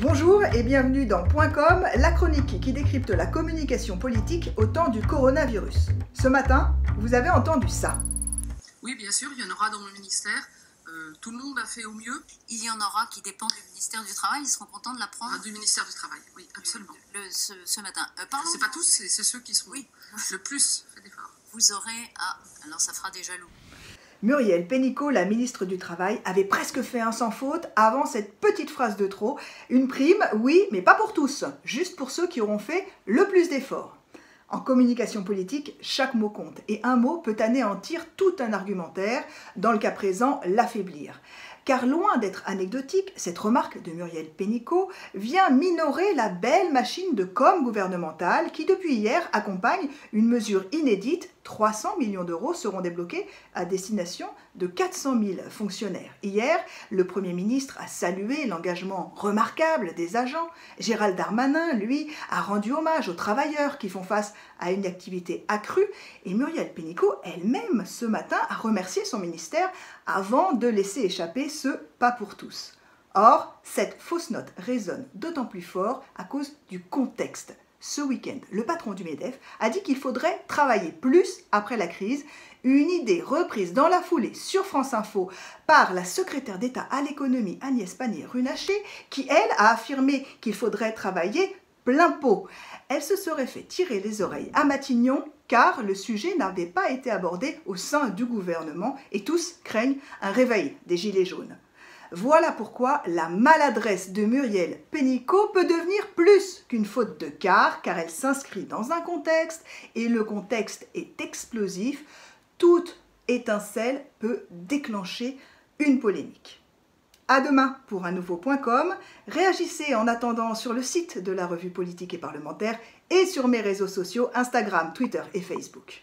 Bonjour et bienvenue dans Point .com, la chronique qui décrypte la communication politique au temps du coronavirus. Ce matin, vous avez entendu ça. Oui, bien sûr, il y en aura dans mon ministère. Tout le monde a fait au mieux. Il y en aura qui dépendent du ministère du Travail, ils seront contents de l'apprendre. Du ministère du Travail, oui, absolument. Ce matin. C'est pas tous, c'est ceux qui seront le plus fait d'efforts. Vous aurez... alors ça fera des jaloux. Muriel Pénicaud, la ministre du Travail, avait presque fait un sans faute avant cette petite phrase de trop. Une prime, oui, mais pas pour tous, juste pour ceux qui auront fait le plus d'efforts. En communication politique, chaque mot compte et un mot peut anéantir tout un argumentaire, dans le cas présent, l'affaiblir. Car loin d'être anecdotique, cette remarque de Muriel Pénicaud vient minorer la belle machine de com gouvernementale qui depuis hier accompagne une mesure inédite. 300 millions d'euros seront débloqués à destination de 400 000 fonctionnaires. Hier, le Premier ministre a salué l'engagement remarquable des agents. Gérald Darmanin, lui, a rendu hommage aux travailleurs qui font face à une activité accrue. Et Muriel Pénicaud, elle-même, ce matin, a remercié son ministère avant de laisser échapper ce « pas pour tous ». Or, cette fausse note résonne d'autant plus fort à cause du contexte. Ce week-end, le patron du MEDEF a dit qu'il faudrait travailler plus après la crise, une idée reprise dans la foulée sur France Info par la secrétaire d'État à l'économie Agnès Pannier-Runacher, qui, elle, a affirmé qu'il faudrait travailler plein pot. Elle se serait fait tirer les oreilles à Matignon car le sujet n'avait pas été abordé au sein du gouvernement et tous craignent un réveil des Gilets jaunes. Voilà pourquoi la maladresse de Muriel Pénicaud peut devenir plus qu'une faute de quart, car elle s'inscrit dans un contexte, et le contexte est explosif. Toute étincelle peut déclencher une polémique. À demain pour un nouveau Point .com. Réagissez en attendant sur le site de la revue politique et parlementaire et sur mes réseaux sociaux Instagram, Twitter et Facebook.